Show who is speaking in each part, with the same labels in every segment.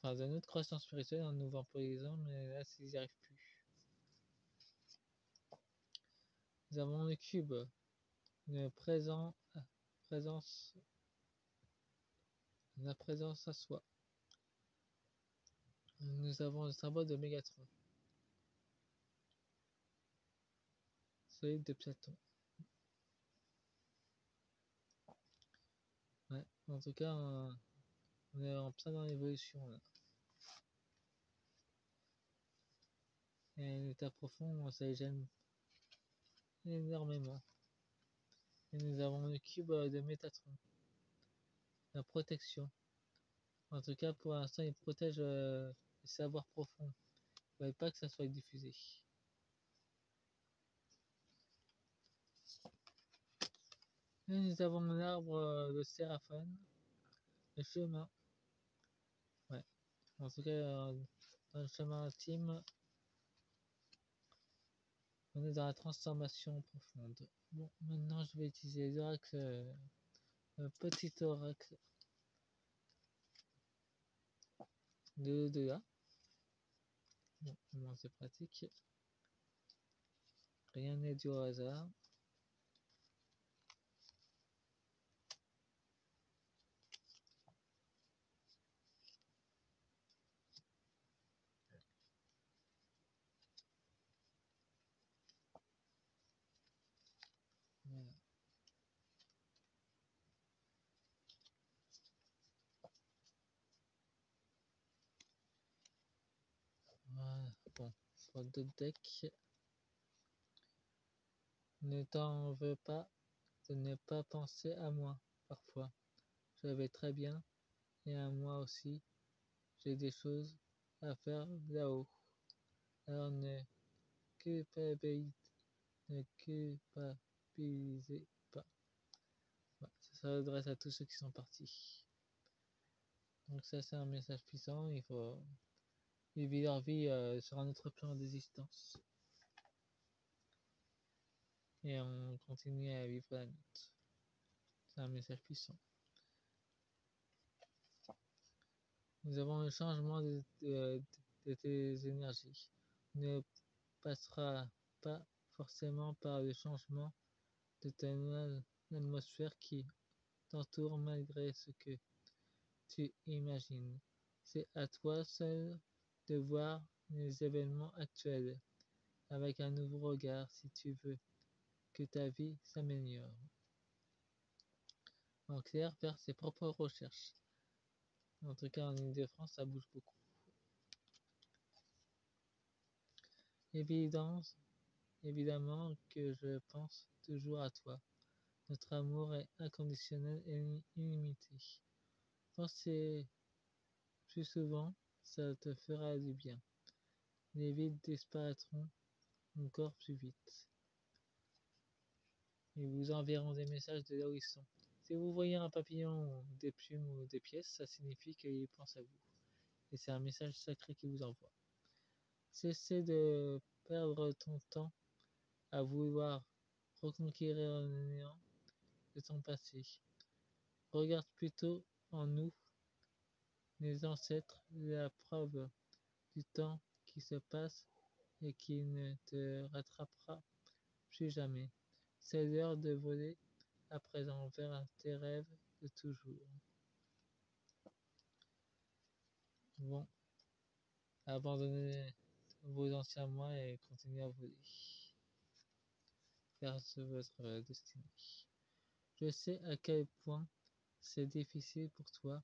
Speaker 1: enfin de notre croissance spirituelle en nous vampirisant, mais là, ils n'y arrivent plus. Nous avons le cube, une présence, la présence à soi. Nous avons le symbole de Mégatron, celui de Platon. Ouais, en tout cas, on est en plein dans l'évolution là. Et l'état profond, ça les gêne énormément. Et nous avons le cube de Métatron, la protection. En tout cas, pour l'instant, il protège les savoirs profonds. Il ne veut pas que ça soit diffusé. Et nous avons l'arbre de Séraphone, le chemin. Ouais. En tout cas, dans le chemin intime, on est dans la transformation profonde. Bon, maintenant je vais utiliser l'oracle, le petit oracle de là. Bon, comment c'est pratique. Rien n'est dû au hasard. Voilà. Voilà. Bon, pour d'autres decks, ne t'en veux pas de ne pas penser à moi parfois. Je vais très bien et à moi aussi. J'ai des choses à faire là-haut. Alors ne culpabilisez pas. Ouais, ça s'adresse à tous ceux qui sont partis. Donc ça c'est un message puissant, il faut vivre leur vie sur un autre plan d'existence. Et on continue à vivre la nôtre. C'est un message puissant. Nous avons un changement de tes énergies. Ne passera pas forcément par le changement de ton atmosphère qui t'entoure malgré ce que tu imagines. C'est à toi seul de voir les événements actuels avec un nouveau regard si tu veux que ta vie s'améliore. En clair, faire ses propres recherches. En tout cas, en Ile-de-France, ça bouge beaucoup. Évidemment que je pense toujours à toi. Notre amour est inconditionnel et illimité. Pensez plus souvent, ça te fera du bien. Les vides disparaîtront encore plus vite. Ils vous enverront des messages de là où ils sont. Si vous voyez un papillon, des plumes ou des pièces, ça signifie qu'ils pensent à vous. Et c'est un message sacré qui vous envoie. Cessez de perdre ton temps à vouloir reconquérir le néant de ton passé. Regarde plutôt en nous, les ancêtres, la preuve du temps qui se passe et qui ne te rattrapera plus jamais. C'est l'heure de voler à présent vers tes rêves de toujours. Bon, abandonnez vos anciens moi et continuez à voler vers votre destinée. Je sais à quel point c'est difficile pour toi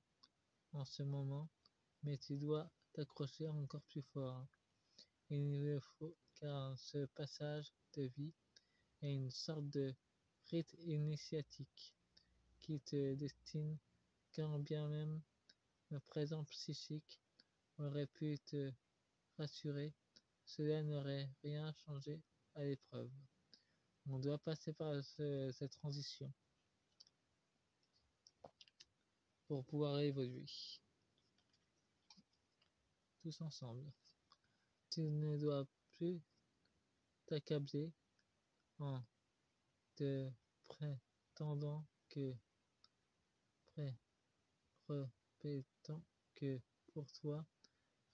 Speaker 1: en ce moment, mais tu dois t'accrocher encore plus fort. Il le faut car ce passage de vie est une sorte de rite initiatique qui te destine, quand bien même le présent psychique aurait pu te rassurer, cela n'aurait rien changé à l'épreuve. On doit passer par cette transition pour pouvoir évoluer. Tous ensemble. Tu ne dois plus t'accabler en te prétendant que répétant que pour toi,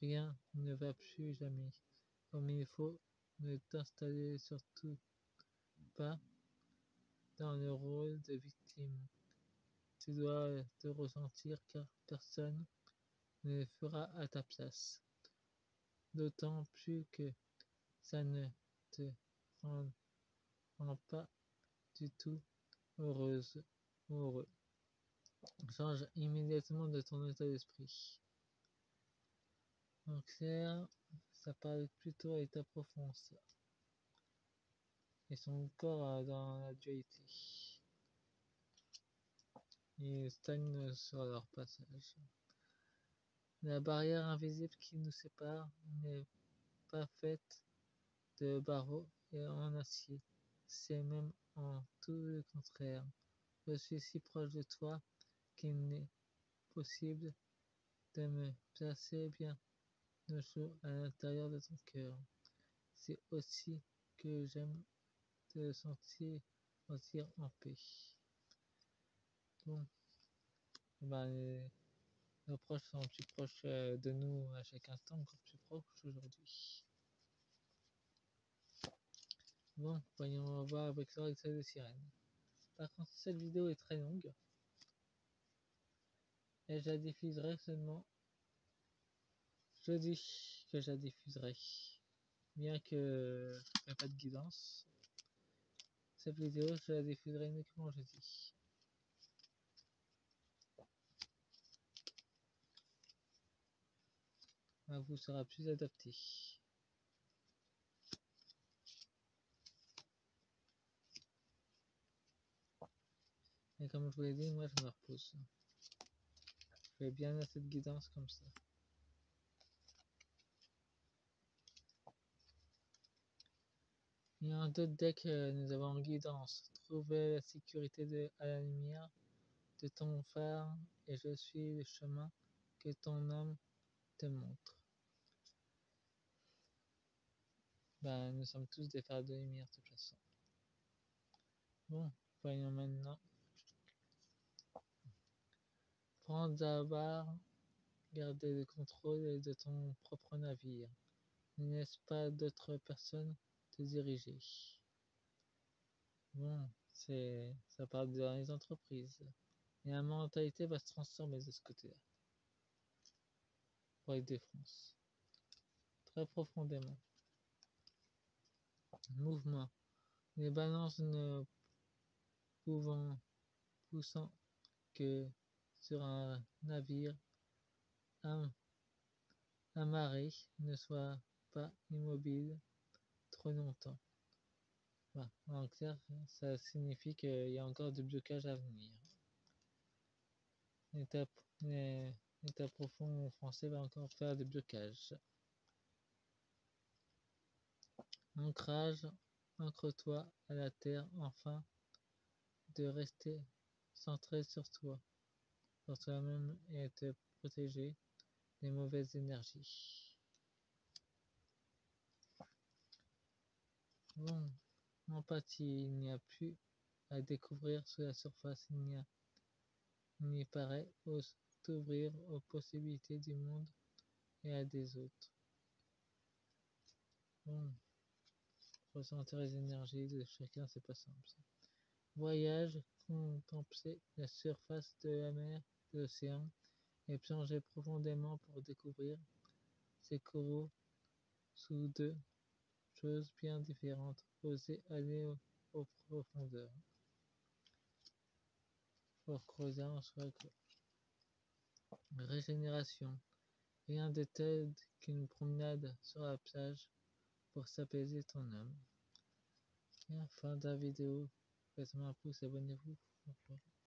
Speaker 1: rien ne va plus jamais comme il faut. Ne t'installer surtout pas dans le rôle de victime. Tu dois te ressentir car personne ne le fera à ta place. D'autant plus que ça ne te rend pas du tout heureuse ou heureux. Change immédiatement de ton état d'esprit. En clair, ça parle plutôt à l'état profond, ça. Et son corps dans la dualité. Ils stagnent sur leur passage. La barrière invisible qui nous sépare n'est pas faite de barreaux et en acier. C'est même en tout le contraire. Je suis si proche de toi qu'il n'est possible de me placer bien au chaud à l'intérieur de ton cœur. C'est aussi que j'aime te sentir en paix. Bon, nos proches sont plus proches de nous à chaque instant, encore plus proches aujourd'hui. Bon, voyons voir avec l'oreille de sirène. Par contre, cette vidéo est très longue et je la diffuserai seulement jeudi que je la diffuserai. Bien que je n'ai pas de guidance, cette vidéo je la diffuserai uniquement jeudi. Elle vous sera plus adaptée. Et comme je vous l'ai dit, moi je me repose. Je fais bien assez de guidance comme ça. Et en d'autres decks, nous avons en guidance. Trouver la sécurité à la lumière de ton phare et je suis le chemin que ton âme te montre. Nous sommes tous des phares de lumière de toute façon. Bon, voyons maintenant. Prends d'abord, garder le contrôle de ton propre navire. Ne laisse pas d'autres personnes te diriger. Bon, ça parle dans les entreprises. Et la mentalité va se transformer de ce côté-là. Pour Île de France. Très profondément. Mouvement. Les balances ne poussant que sur un navire amarré, ne soit pas immobile trop longtemps. En clair, ça signifie qu'il y a encore du blocage à venir. L'état profond français va encore faire des blocages. Ancrage, ancre-toi à la terre afin de rester centré sur toi-même et te protéger des mauvaises énergies. Bon, empathie, il n'y a plus à découvrir sous la surface, il n'y paraît t'ouvrir aux possibilités du monde et à des autres. Bon, ressentir les énergies de chacun, c'est pas simple. Voyage, contempler la surface de la mer, de l'océan, et plonger profondément pour découvrir ces coraux sous deux choses bien différentes. Oser aller aux profondeurs. Pour creuser en soi. Régénération. Rien de tel qu'une promenade sur la plage pour s'apaiser ton âme. Et fin de la vidéo. Faites-moi un pouce, abonnez-vous.